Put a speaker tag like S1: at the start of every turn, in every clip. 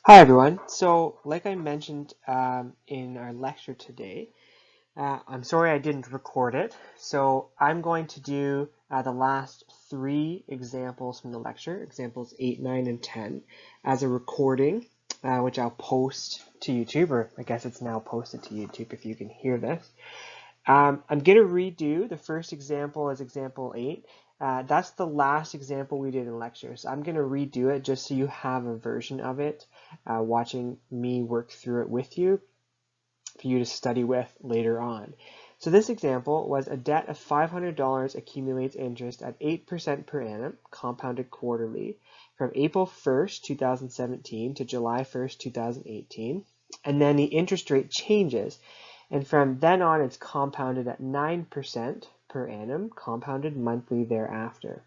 S1: Hi everyone. So, like I mentioned in our lecture today, I'm sorry I didn't record it. So I'm going to do the last three examples from the lecture, examples 8, 9, and 10, as a recording, which I'll post to YouTube, or I guess it's now posted to YouTube if you can hear this. I'm going to redo the first example as example 8. That's the last example we did in lecture. So I'm going to redo it just so you have a version of it, watching me work through it with you for you to study with later on. So this example was a debt of $500 accumulates interest at 8% per annum, compounded quarterly, from April 1st, 2017 to July 1st, 2018. And then the interest rate changes. And from then on, it's compounded at 9% per annum, compounded monthly thereafter.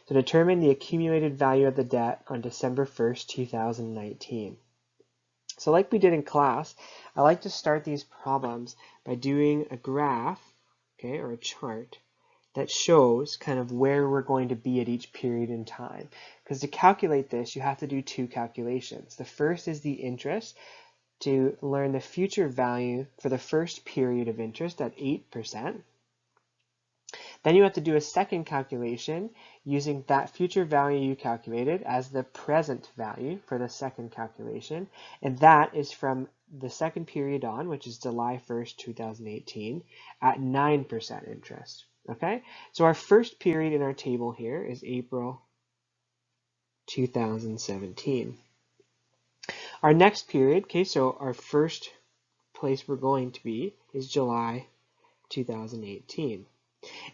S1: So determine the accumulated value of the debt on December 1st, 2019. So like we did in class, I like to start these problems by doing a graph, okay, or a chart that shows kind of where we're going to be at each period in time. Because to calculate this, you have to do two calculations. The first is the interest, to learn the future value for the first period of interest at 8%. Then you have to do a second calculation using that future value you calculated as the present value for the second calculation. And that is from the second period on, which is July 1st, 2018, at 9% interest. Okay, so our first period in our table here is April 2017. Our next period, okay, so our first place we're going to be is July 2018.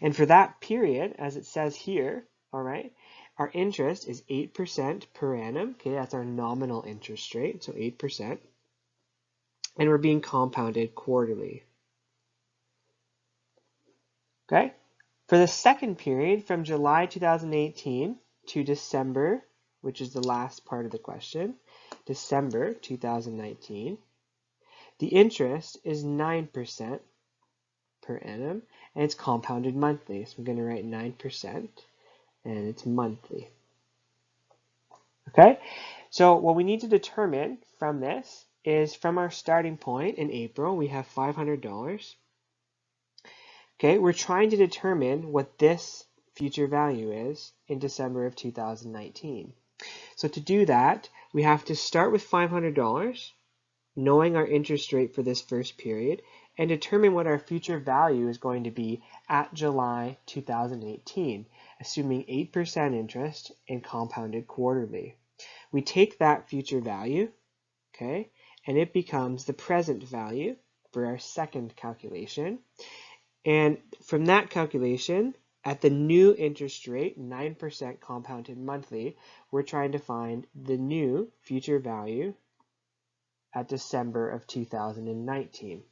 S1: And for that period, as it says here, all right, our interest is 8% per annum. Okay, that's our nominal interest rate, so 8%. And we're being compounded quarterly. Okay, for the second period from July 2018 to December, which is the last part of the question, December 2019, the interest is 9% per annum, and it's compounded monthly. So I'm going to write 9%, and it's monthly. Okay, so what we need to determine from this is from our starting point in April, we have $500. Okay, we're trying to determine what this future value is in December of 2019. So to do that, we have to start with $500, knowing our interest rate for this first period, and determine what our future value is going to be at July 2018, assuming 8% interest and compounded quarterly. We take that future value, okay, and it becomes the present value for our second calculation. And from that calculation, at the new interest rate, 9% compounded monthly, we're trying to find the new future value at December of 2019.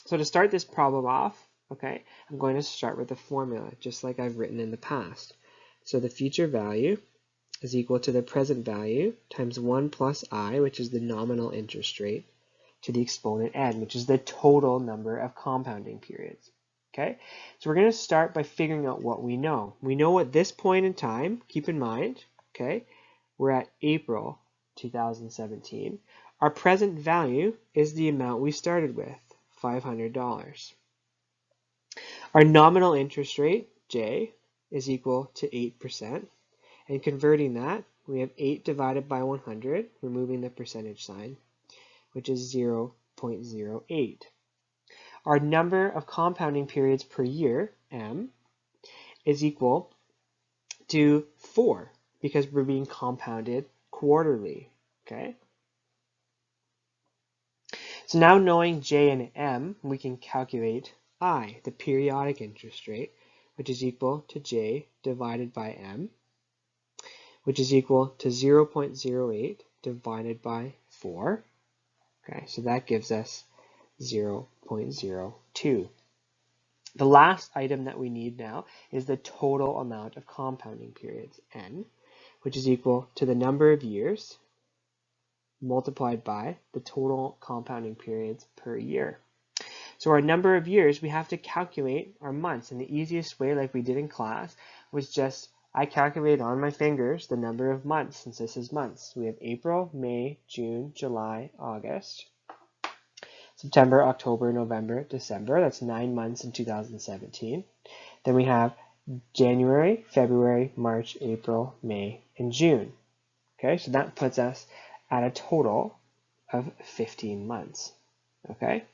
S1: So to start this problem off, okay, I'm going to start with a formula, just like I've written in the past. So the future value is equal to the present value times 1 plus I, which is the nominal interest rate, to the exponent n, which is the total number of compounding periods. Okay, so we're going to start by figuring out what we know. We know at this point in time, keep in mind, okay, we're at April 2017. Our present value is the amount we started with, $500. Our nominal interest rate, J, is equal to 8%. And converting that, we have 8 divided by 100, removing the percentage sign, which is 0.08. Our number of compounding periods per year, M, is equal to 4 because we're being compounded quarterly, okay? So now knowing J and M, we can calculate I, the periodic interest rate, which is equal to J divided by M, which is equal to 0.08 divided by 4. Okay, so that gives us 0.02. The last item that we need now is the total amount of compounding periods, N, which is equal to the number of years multiplied by the total compounding periods per year. So our number of years, we have to calculate our months. And the easiest way, like we did in class, was just I calculate on my fingers the number of months, since this is months. We have April, May, June, July, August, September, October, November, December. That's 9 months in 2017. Then we have January, February, March, April, May, and June. Okay, so that puts us at a total of 15 months. Okay,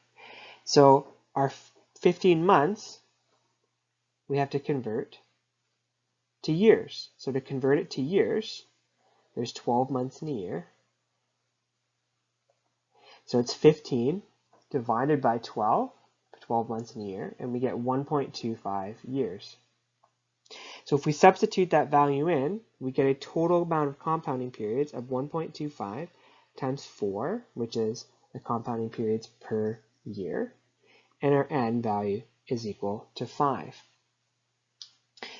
S1: so our 15 months we have to convert to years. So to convert it to years, there's 12 months in a year. So it's 15 divided by 12 months in a year, and we get 1.25 years. So if we substitute that value in, we get a total amount of compounding periods of 1.25 times 4, which is the compounding periods per year, and our n value is equal to 5.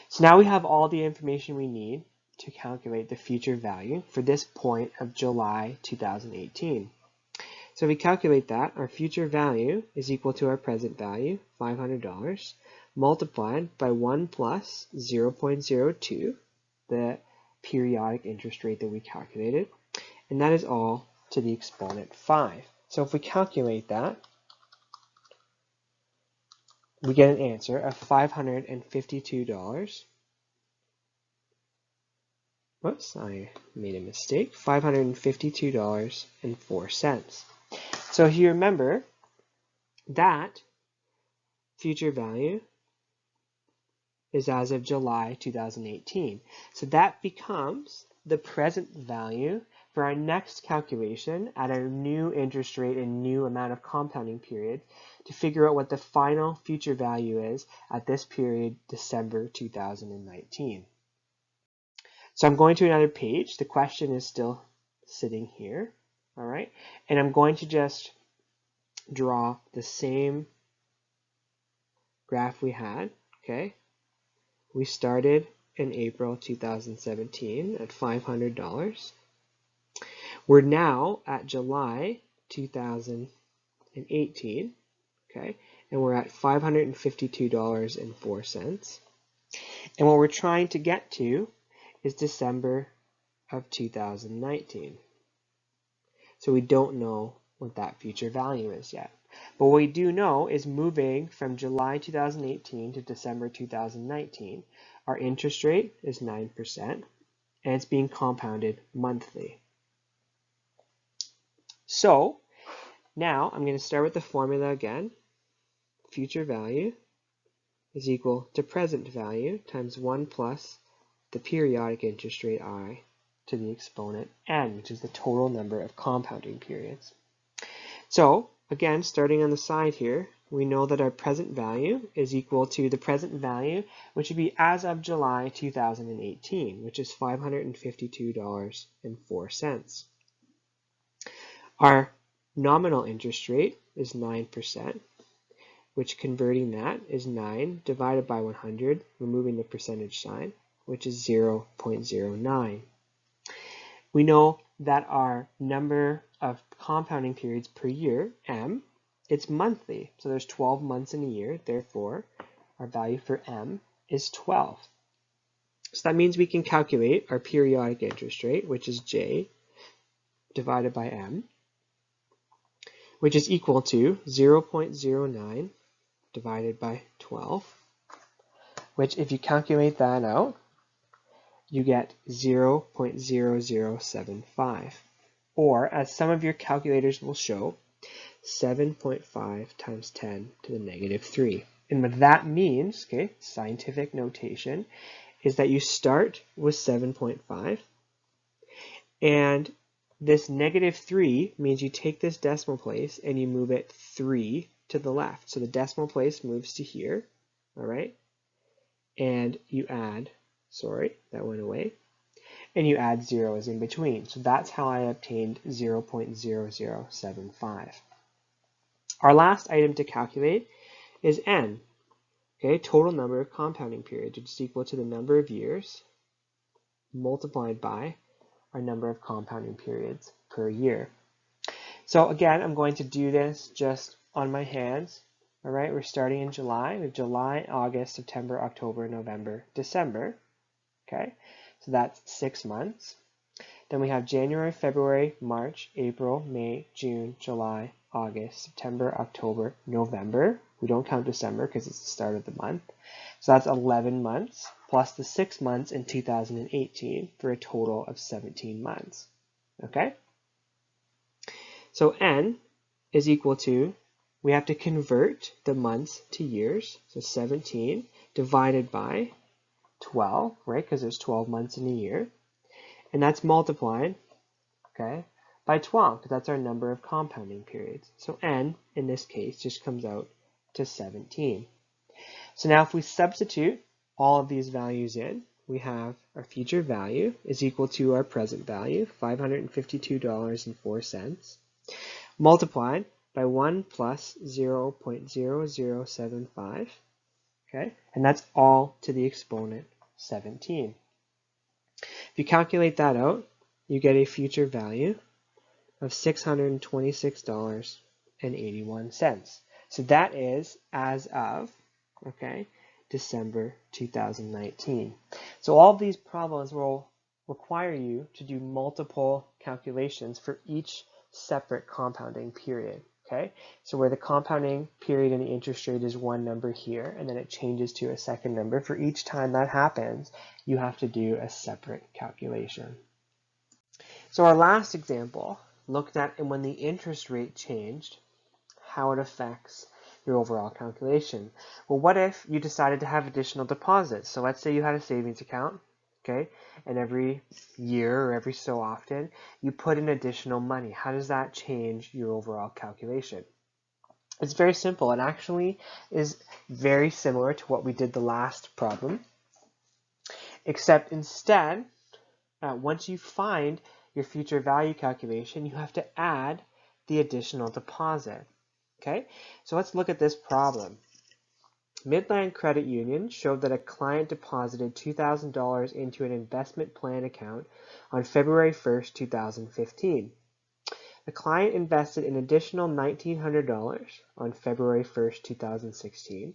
S1: So now we have all the information we need to calculate the future value for this point of July 2018. So if we calculate that, our future value is equal to our present value, $500, multiplied by 1 plus 0.02, the periodic interest rate that we calculated, and that is all to the exponent 5. So if we calculate that, we get an answer of $552. Whoops, I made a mistake. $552.04. So if you remember, that future value is as of July 2018. So that becomes the present value for our next calculation at our new interest rate and new amount of compounding period to figure out what the final future value is at this period, December 2019. So I'm going to another page. The question is still sitting here, all right? And I'm going to just draw the same graph we had, okay? We started in April 2017 at $500. We're now at July 2018, okay? And we're at $552.04. And what we're trying to get to is December of 2019. So we don't know what that future value is yet. But what we do know is moving from July 2018 to December 2019, our interest rate is 9%, and it's being compounded monthly. So now I'm going to start with the formula again. Future value is equal to present value times 1 plus the periodic interest rate I to the exponent n, which is the total number of compounding periods. So again, starting on the side here, we know that our present value is equal to the present value, which would be as of July 2018, which is $552.04. Our nominal interest rate is 9%, which converting that is 9 divided by 100, removing the percentage sign, which is 0.09. We know that our number of compounding periods per year, m, it's monthly. So there's 12 months in a year. Therefore, our value for m is 12. So that means we can calculate our periodic interest rate, which is j, divided by m, which is equal to 0.09 divided by 12, which if you calculate that out, you get 0.0075, or as some of your calculators will show, 7.5 times 10 to the negative 3. And what that means, okay, scientific notation, is that you start with 7.5, and this negative 3 means you take this decimal place and you move it 3 to the left. So the decimal place moves to here, all right? And you add, sorry, that went away, and you add zeros in between. So that's how I obtained 0.0075. Our last item to calculate is n, okay, total number of compounding periods, which is equal to the number of years multiplied by our number of compounding periods per year. So again, I'm going to do this just on my hands. All right, we're starting in July. We have July, August, September, October, November, December. Okay, so that's 6 months. Then we have January, February, March, April, May, June, July, August, September, October, November. We don't count December because it's the start of the month. So that's 11 months plus the 6 months in 2018 for a total of 17 months. Okay? So N is equal to, we have to convert the months to years. So 17 divided by 12, right? Because there's 12 months in a year. And that's multiplied, okay, by 12, because that's our number of compounding periods. So N, in this case, just comes out to 17. So now if we substitute all of these values in, we have our future value is equal to our present value, $552.04, multiplied by 1 plus 0.0075, okay, and that's all to the exponent 17. If you calculate that out, you get a future value of $626.81. So that is as of, okay, December 2019. So all of these problems will require you to do multiple calculations for each separate compounding period. Okay, so where the compounding period and the interest rate is one number here, and then it changes to a second number, for each time that happens, you have to do a separate calculation. So our last example looked at when the interest rate changed, how it affects your overall calculation. Well, what if you decided to have additional deposits? So let's say you had a savings account, okay, and every year or every so often you put in additional money. How does that change your overall calculation? It's very simple. It actually is very similar to what we did the last problem, except instead, once you find your future value calculation, you have to add the additional deposit. Okay, so let's look at this problem. Midland Credit Union showed that a client deposited $2,000 into an investment plan account on February 1st, 2015. The client invested an additional $1,900 on February 1st, 2016,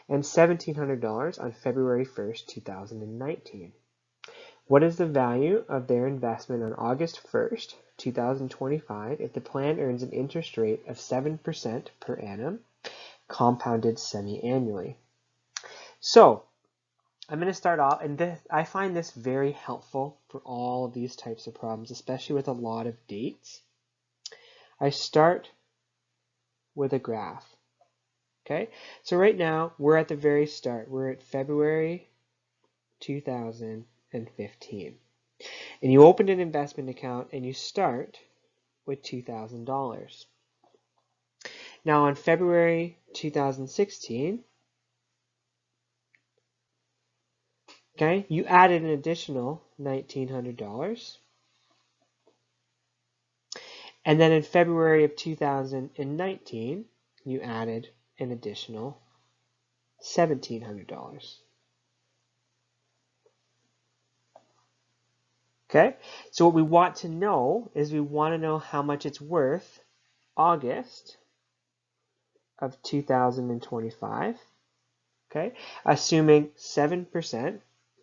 S1: and $1,700 on February 1st, 2019. What is the value of their investment on August 1st, 2025 if the plan earns an interest rate of 7% per annum, compounded semi-annually? So I'm going to start off, and I find this very helpful for all of these types of problems, especially with a lot of dates. I start with a graph. Okay, so right now we're at the very start. We're at February 2015. And you opened an investment account and you start with $2,000. Now on February 2016, okay, you added an additional $1,900. And then in February of 2019, you added an additional $1,700. Okay, so what we want to know is we want to know how much it's worth August of 2025, okay, assuming 7%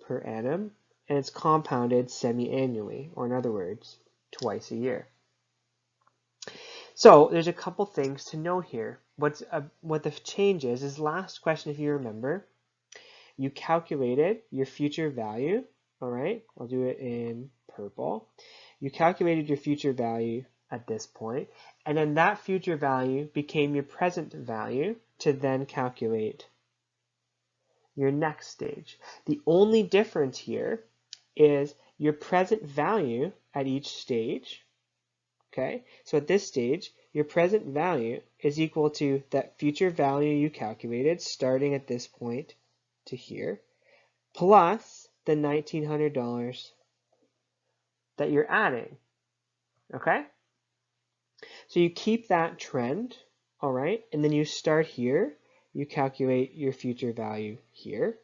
S1: per annum, and it's compounded semi-annually, or in other words, twice a year. So there's a couple things to know here. What the change is last question, if you remember, you calculated your future value, all right? I'll do it in purple. You calculated your future value at this point, and then that future value became your present value to then calculate your next stage. The only difference here is your present value at each stage. Okay, so at this stage, your present value is equal to that future value you calculated starting at this point to here, plus the $1,900 that you're adding. Okay, so you keep that trend, all right, and then you start here, you calculate your future value here,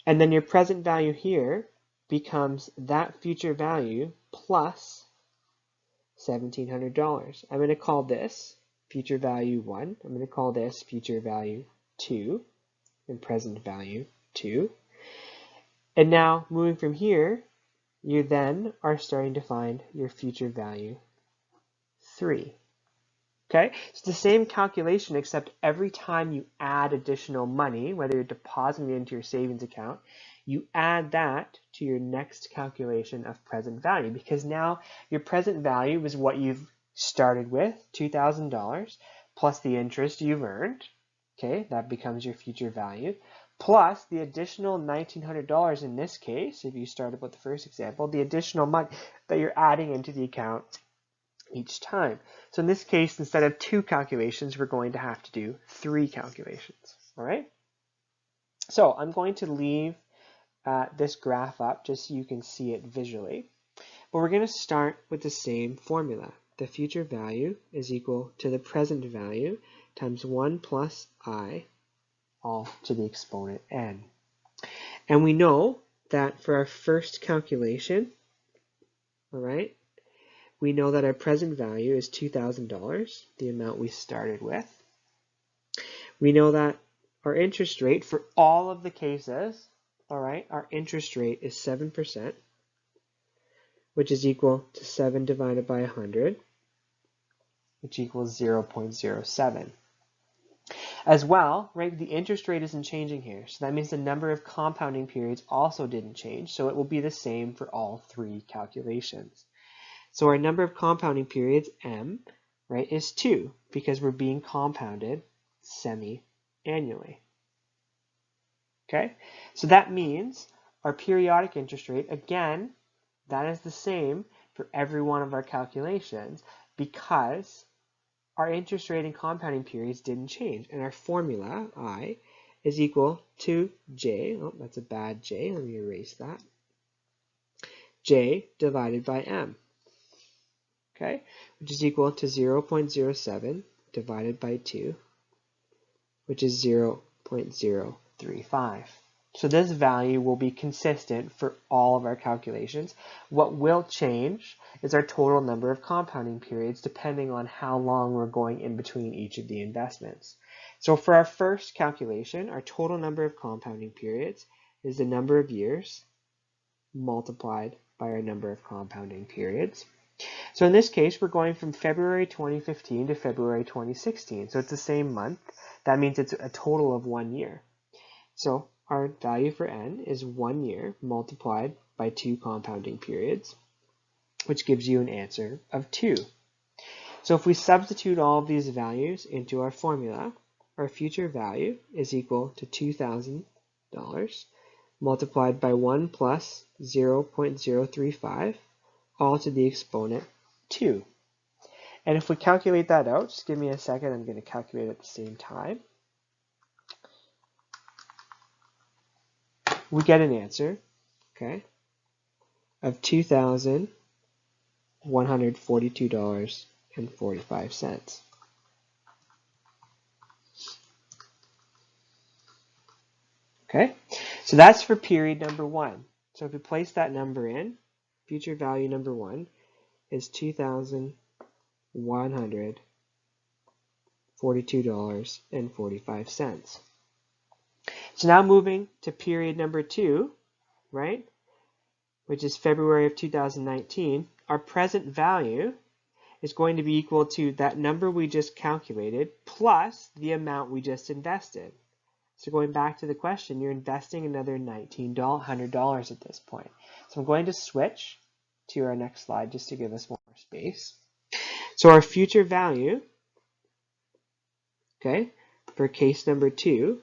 S1: and then your present value here becomes that future value plus $1,700. I'm going to call this future value 1. I'm going to call this future value 2 and present value 2. And now moving from here, you then are starting to find your future value 3. Okay, it's the same calculation, except every time you add additional money, whether you're depositing it into your savings account, you add that to your next calculation of present value, because now your present value is what you've started with, $2,000, plus the interest you've earned. Okay, that becomes your future value, plus the additional $1,900 in this case, if you started with the first example, the additional money that you're adding into the account each time. So in this case, instead of 2 calculations, we're going to have to do 3 calculations. All right. So I'm going to leave this graph up just so you can see it visually. But we're going to start with the same formula. The future value is equal to the present value times 1 plus I, all to the exponent n. And we know that for our first calculation, all right, we know that our present value is $2,000, the amount we started with. We know that our interest rate for all of the cases, all right, our interest rate is 7%, which is equal to 7 divided by 100, which equals 0.07. As well, right, the interest rate isn't changing here, so that means the number of compounding periods also didn't change, so it will be the same for all 3 calculations. So our number of compounding periods, m, right, is 2 because we're being compounded semi-annually. Okay, so that means our periodic interest rate, again, that is the same for every one of our calculations because our interest rate and compounding periods didn't change. And our formula, I, is equal to J, oh, that's a bad J, let me erase that, J divided by M. Okay, which is equal to 0.07 divided by 2, which is 0.035. So this value will be consistent for all of our calculations. What will change is our total number of compounding periods depending on how long we're going in between each of the investments. So for our first calculation, our total number of compounding periods is the number of years multiplied by our number of compounding periods. So in this case, we're going from February 2015 to February 2016. So it's the same month. That means it's a total of 1 year. So our value for n is 1 year multiplied by 2 compounding periods, which gives you an answer of 2. So if we substitute all of these values into our formula, our future value is equal to $2,000 multiplied by 1 plus 0.035, all to the exponent 2. And if we calculate that out, just give me a second, I'm going to calculate at the same time. We get an answer, okay, of $2,142.45. Okay, so that's for period number 1. So if we place that number in, future value number 1 is $2,142.45. So now moving to period number 2, right, which is February of 2019, our present value is going to be equal to that number we just calculated plus the amount we just invested. So going back to the question, you're investing another $1,900 at this point. So I'm going to switch to our next slide just to give us more space. So our future value, okay, for case number 2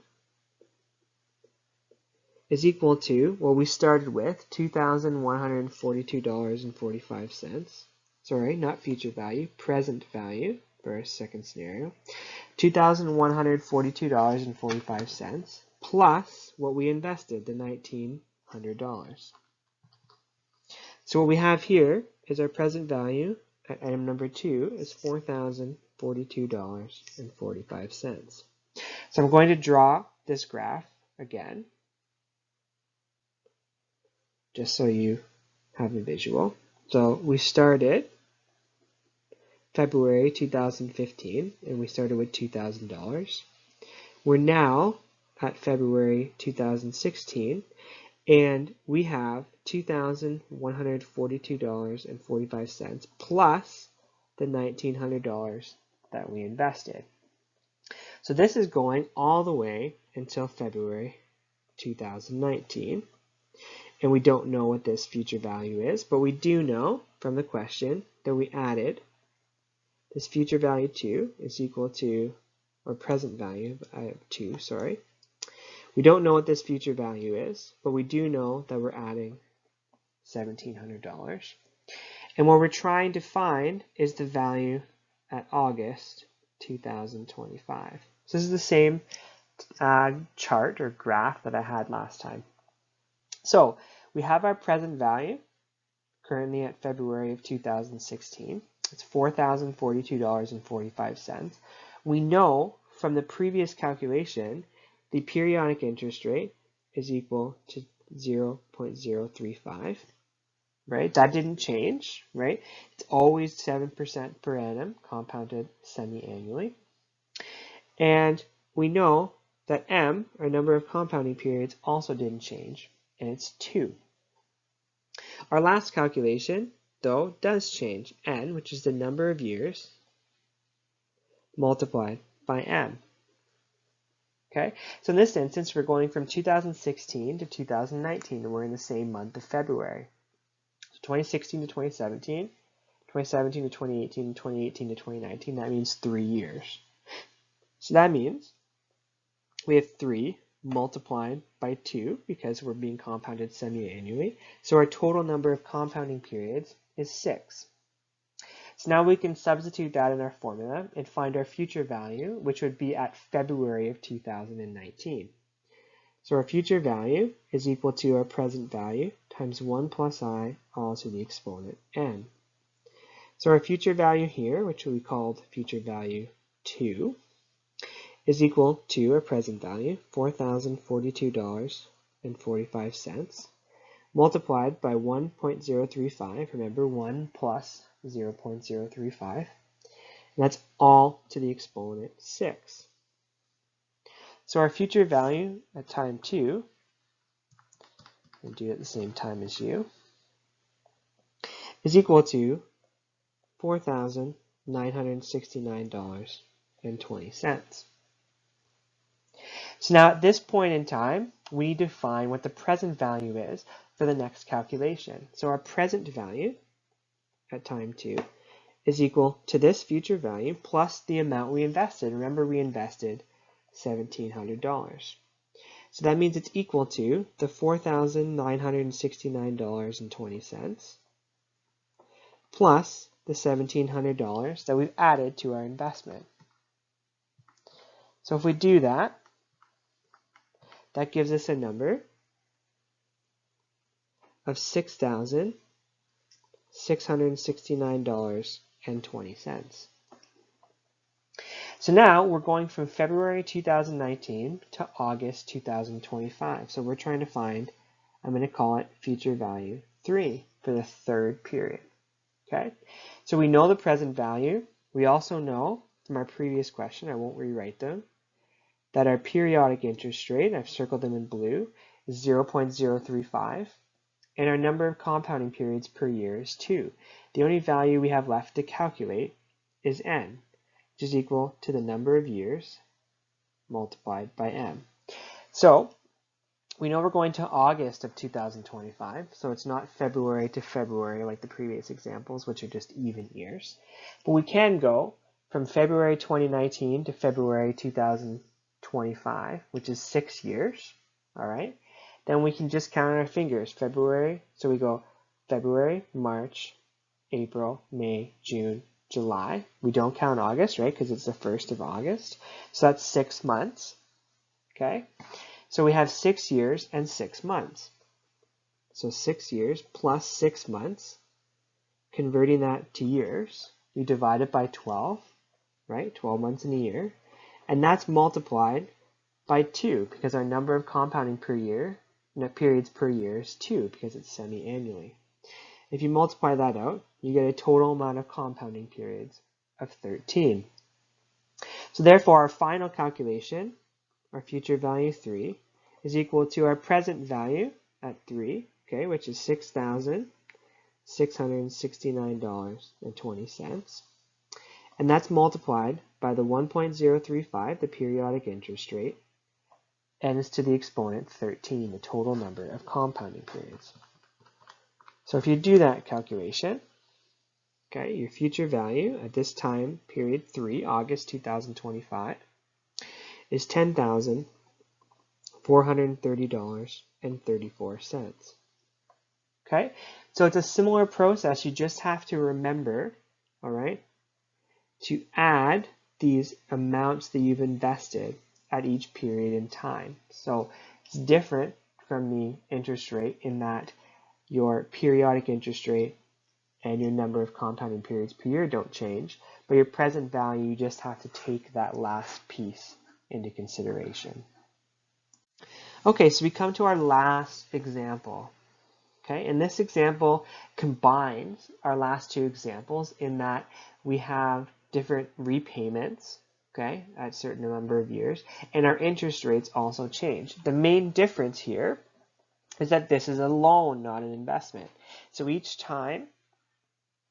S1: is equal to, well, we started with $2,142.45. Sorry, not future value, present value for our second scenario. $2,142.45 plus what we invested, the $1,900. So what we have here is our present value at item number 2 is $4,042.45. So I'm going to draw this graph again, just so you have a visual. So we started February 2015, and we started with $2,000. We're now at February 2016, And we have $2,142.45 plus the $1,900 that we invested. So this is going all the way until February 2019. And we don't know what this future value is, but we do know from the question that we added this future value 2 is equal to, or present value 2, sorry. We don't know what this future value is, but we do know that we're adding $1,700. And what we're trying to find is the value at August 2025. So this is the same chart or graph that I had last time. So we have our present value currently at February of 2016. It's $4,042.45. We know from the previous calculation the periodic interest rate is equal to 0.035, right? That didn't change, right? It's always 7% per annum, compounded semi-annually. And we know that M, our number of compounding periods, also didn't change, and it's 2. Our last calculation, though, does change. N, which is the number of years, multiplied by M. Okay, so in this instance, we're going from 2016 to 2019, and we're in the same month of February. So 2016 to 2017, 2017 to 2018, and 2018 to 2019, that means 3 years. So that means we have 3 multiplied by 2 because we're being compounded semi-annually. So our total number of compounding periods is 6. So now we can substitute that in our formula and find our future value, which would be at February of 2019. So our future value is equal to our present value times 1 plus I all to the exponent n. So our future value here, which we called future value 2, is equal to our present value, $4,042.45, multiplied by 1.035, remember 1 plus 0.035, and that's all to the exponent 6. So our future value at time 2, I'll do it at the same time as you, is equal to $4,969.20. So now at this point in time, we need to find what the present value is for the next calculation. So our present value at time 2 is equal to this future value plus the amount we invested. Remember, we invested $1,700. So that means it's equal to the $4,969.20 plus the $1,700 that we've added to our investment. So if we do that, that gives us a number of $6,669.20. So now we're going from February 2019 to August 2025. So we're trying to find, I'm going to call it future value 3 for the third period. Okay, so we know the present value. We also know from our previous question, I won't rewrite them, that our periodic interest rate, I've circled them in blue, is 0.035, and our number of compounding periods per year is 2. The only value we have left to calculate is n, which is equal to the number of years multiplied by m. So we know we're going to August of 2025, so it's not February to February like the previous examples, which are just even years. But we can go from February 2019 to February 2025, which is 6 years, all right? Then we can just count on our fingers, February, so we go February, March, April, May, June, July. We don't count August, right, because it's the 1st of August. So that's 6 months, okay? So we have 6 years and 6 months. So 6 years plus 6 months, converting that to years, we divide it by 12, right? 12 months in a year. And that's multiplied by 2 because our number of compounding per year, periods per year is 2 because it's semi-annually. If you multiply that out, you get a total amount of compounding periods of 13. So therefore, our final calculation, our future value 3, is equal to our present value at 3, okay, which is $6,669.20. And that's multiplied by the 1.035, the periodic interest rate, and is to the exponent 13, the total number of compounding periods. So if you do that calculation, okay, your future value at this time period 3, August 2025, is $10,430.34. Okay, so it's a similar process. You just have to remember, all right, to add these amounts that you've invested at each period in time. So it's different from the interest rate in that your periodic interest rate and your number of compounding periods per year don't change, but your present value, you just have to take that last piece into consideration. Okay, so we come to our last example. Okay, and this example combines our last two examples in that we have different repayments, okay, at a certain number of years, and our interest rates also change. The main difference here is that this is a loan, not an investment. So each time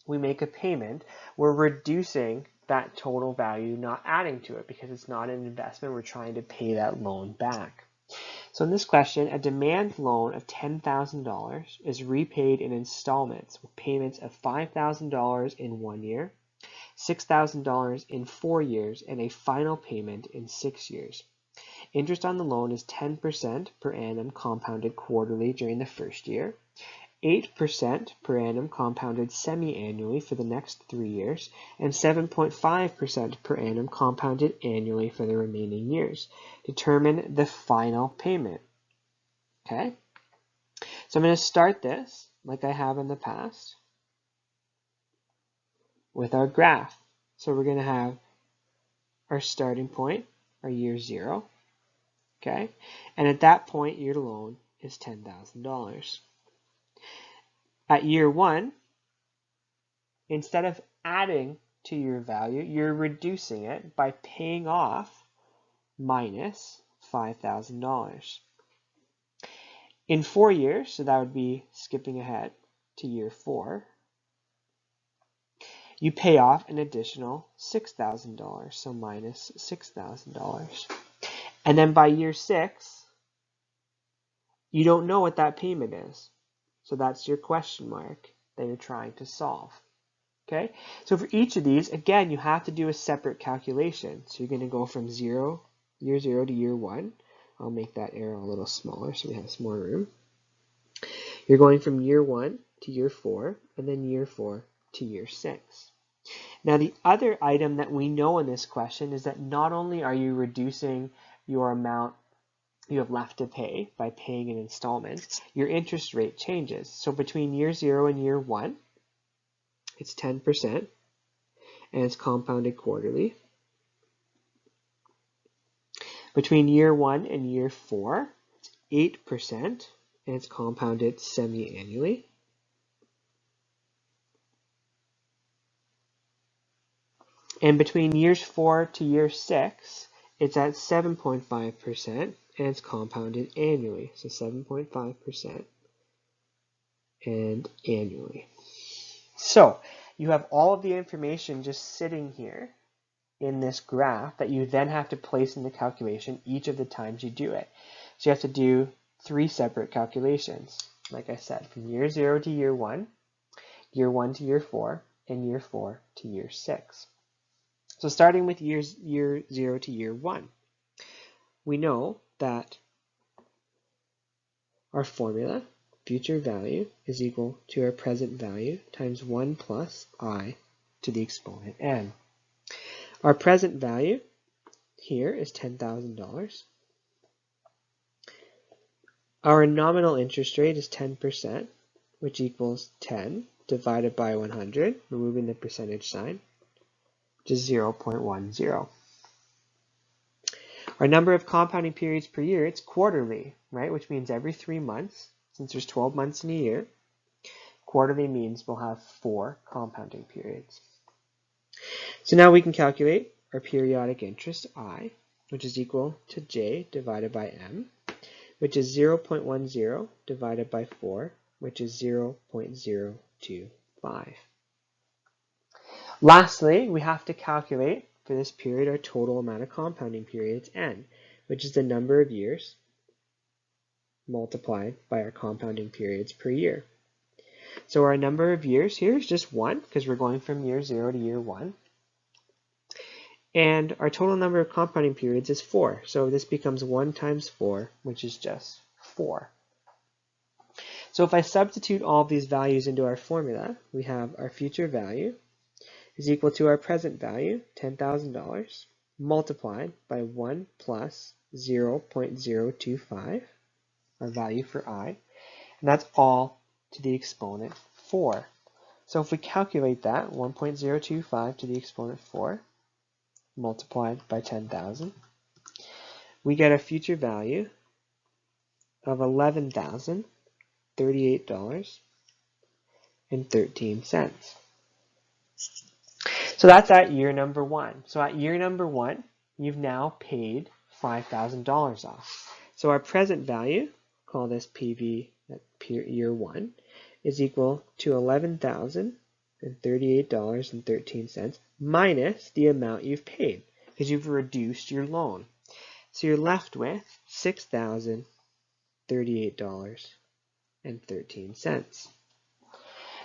S1: we make a payment, we're reducing that total value, not adding to it, because it's not an investment. We're trying to pay that loan back. So in this question, a demand loan of $10,000 is repaid in installments with payments of $5,000 in 1 year, $6,000 in 4 years, and a final payment in 6 years. Interest on the loan is 10% per annum compounded quarterly during the first year, 8% per annum compounded semi-annually for the next 3 years, and 7.5% per annum compounded annually for the remaining years. Determine the final payment. Okay? So I'm going to start this, like I have in the past, with our graph. So we're going to have our starting point, our year 0. Okay? And at that point, your loan is $10,000. At year 1, instead of adding to your value, you're reducing it by paying off minus $5,000. In 4 years, so that would be skipping ahead to year 4, you pay off an additional $6,000, so minus $6,000. And then by year 6, you don't know what that payment is. So that's your question mark that you're trying to solve. Okay, so for each of these, again, you have to do a separate calculation. So you're going to go from year 0 to year 1. I'll make that arrow a little smaller so we have some more room. You're going from year 1 to year 4, and then year 4 to year 6. Now the other item that we know in this question is that not only are you reducing your amount you have left to pay by paying an installment, your interest rate changes. So between year 0 and year 1, it's 10%, and it's compounded quarterly. Between year 1 and year 4, it's 8%, and it's compounded semi-annually. And between years 4 to year 6, it's at 7.5%, and it's compounded annually. So 7.5% and annually. So you have all of the information just sitting here in this graph that you then have to place in the calculation each of the times you do it. So you have to do 3 separate calculations. Like I said, from year 0 to year 1 to year 4, and year 4 to year 6. So starting with year 0 to year 1, we know that our formula, future value, is equal to our present value times 1 plus I to the exponent n. Our present value here is $10,000. Our nominal interest rate is 10%, which equals 10 divided by 100, removing the percentage sign, which is 0.10. Our number of compounding periods per year, it's quarterly, right? Which means every 3 months, since there's 12 months in a year. Quarterly means we'll have 4 compounding periods. So now we can calculate our periodic interest, I, which is equal to J divided by M, which is 0.10 divided by 4, which is 0.025. Lastly, we have to calculate for this period our total amount of compounding periods, n, which is the number of years multiplied by our compounding periods per year. So our number of years here is just 1, because we're going from year 0 to year 1. And our total number of compounding periods is 4. So this becomes 1 times 4, which is just 4. So if I substitute all of these values into our formula, we have our future value is equal to our present value, $10,000, multiplied by 1 plus 0.025, our value for I, and that's all to the exponent 4. So if we calculate that, 1.025 to the exponent 4, multiplied by 10,000, we get a future value of $11,038.13. So that's at year number 1. So at year number 1, you've now paid $5,000 off. So our present value, call this PV at year 1, is equal to $11,038.13 minus the amount you've paid, because you've reduced your loan. So you're left with $6,038.13.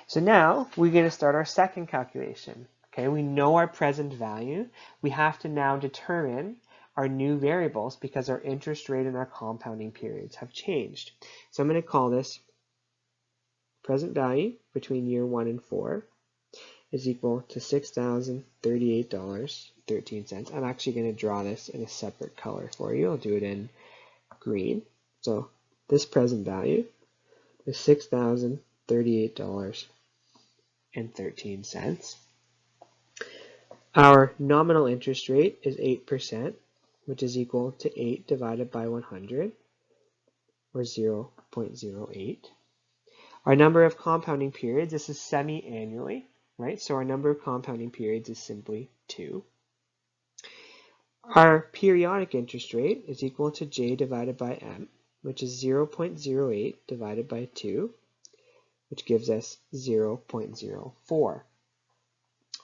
S1: So now we're going to start our second calculation. Okay, we know our present value. We have to now determine our new variables because our interest rate and our compounding periods have changed. So I'm going to call this present value between year 1 and 4 is equal to $6,038.13. I'm actually going to draw this in a separate color for you. I'll do it in green. So this present value is $6,038.13. Our nominal interest rate is 8%, which is equal to 8 divided by 100, or 0.08. Our number of compounding periods, this is semi-annually, right? So our number of compounding periods is simply 2. Our periodic interest rate is equal to J divided by M, which is 0.08 divided by 2, which gives us 0.04.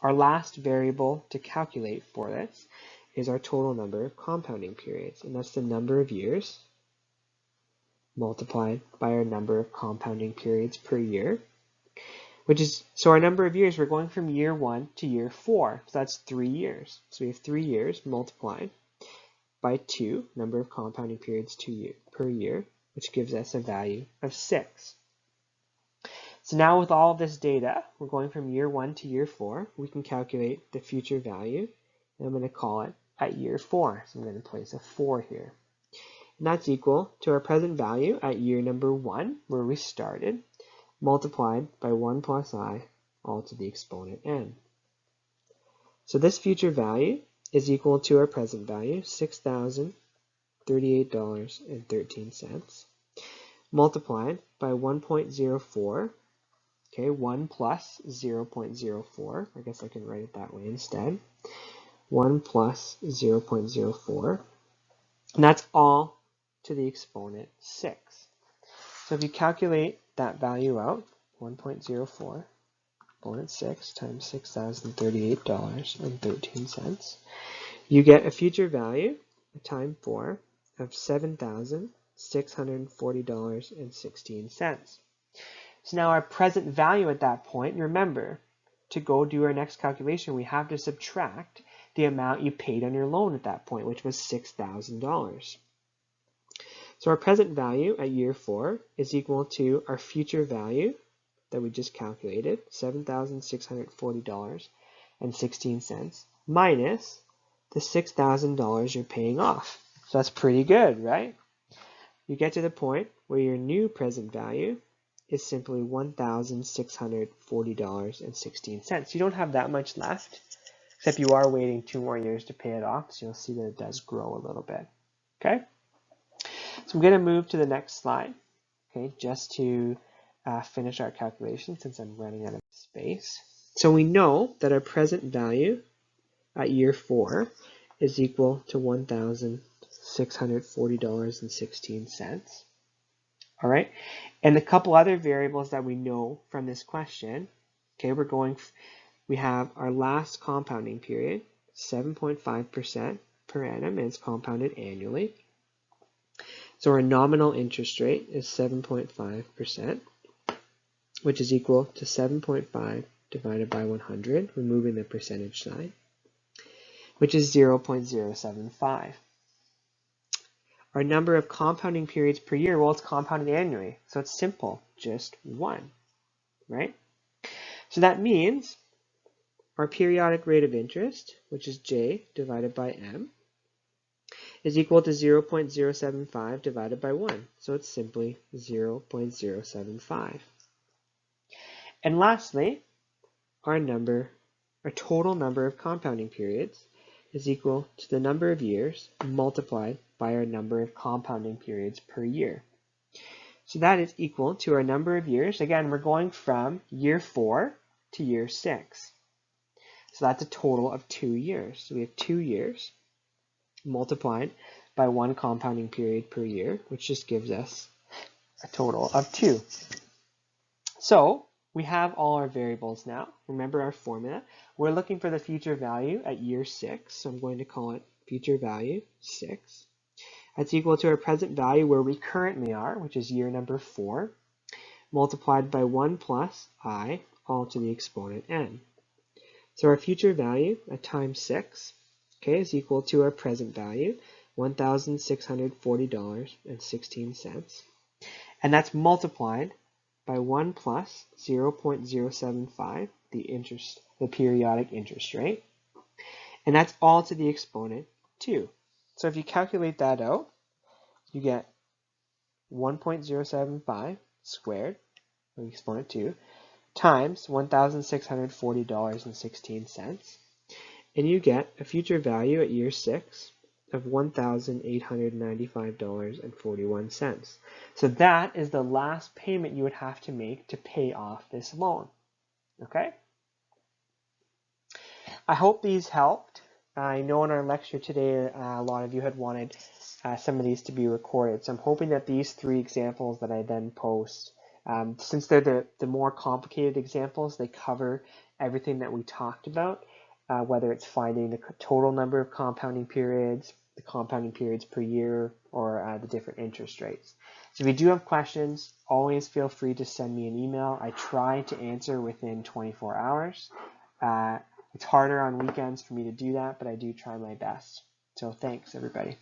S1: Our last variable to calculate for this is our total number of compounding periods, and that's the number of years multiplied by our number of compounding periods per year, which is, so our number of years, we're going from year 1 to year 4, so that's 3 years. So we have 3 years multiplied by 2, number of compounding periods per year, which gives us a value of 6. So now with all of this data, we're going from year 1 to year 4, we can calculate the future value, and I'm going to call it at year 4. So I'm going to place a 4 here. And that's equal to our present value at year number 1, where we started, multiplied by 1 plus I, all to the exponent n. So this future value is equal to our present value, $6,038.13, multiplied by 1.04. Okay, 1 plus 0.04, I guess I can write it that way instead. 1 plus 0.04, and that's all to the exponent 6. So if you calculate that value out, 1.04 exponent 6 times $6,038.13, you get a future value, time 4, of $7,640.16. So now our present value at that point, remember, to go do our next calculation, we have to subtract the amount you paid on your loan at that point, which was $6,000. So our present value at year 4 is equal to our future value that we just calculated, $7,640.16, minus the $6,000 you're paying off. So that's pretty good, right? You get to the point where your new present value is simply $1,640.16. You don't have that much left, except you are waiting 2 more years to pay it off, so you'll see that it does grow a little bit. Okay? So I'm going to move to the next slide, okay, just to finish our calculation since I'm running out of space. So we know that our present value at year 4 is equal to $1,640. $1,640.16. All right, and a couple other variables that we know from this question. Okay, we have our last compounding period, 7.5% per annum, and it's compounded annually. So our nominal interest rate is 7.5%, which is equal to 7.5 divided by 100, removing the percentage sign, which is 0.075. Our number of compounding periods per year, well, it's compounded annually, so it's simple, just 1, right? So that means our periodic rate of interest, which is J divided by M, is equal to 0.075 divided by 1. So it's simply 0.075. And lastly, our total number of compounding periods is equal to the number of years multiplied by our number of compounding periods per year. So that is equal to our number of years. Again, we're going from year 4 to year 6. So that's a total of 2 years. So we have 2 years multiplied by 1 compounding period per year, which just gives us a total of 2. So we have all our variables now. Remember our formula. We're looking for the future value at year 6. So I'm going to call it future value 6. That's equal to our present value where we currently are, which is year number 4, multiplied by 1 plus I, all to the exponent n. So our future value at times 6, okay, is equal to our present value, $1,640.16. And that's multiplied by 1 plus 0.075, the periodic interest rate. And that's all to the exponent 2. So if you calculate that out, you get 1.075 squared, or the exponent 2, times $1,640.16. And you get a future value at year 6 of $1,895.41. So that is the last payment you would have to make to pay off this loan. Okay? I hope these helped. I know in our lecture today, a lot of you had wanted some of these to be recorded. So I'm hoping that these 3 examples that I then post, since they're the more complicated examples, they cover everything that we talked about, whether it's finding the total number of compounding periods, the compounding periods per year, or the different interest rates. So if you do have questions, always feel free to send me an email. I try to answer within 24 hours. It's harder on weekends for me to do that, but I do try my best. So thanks, everybody.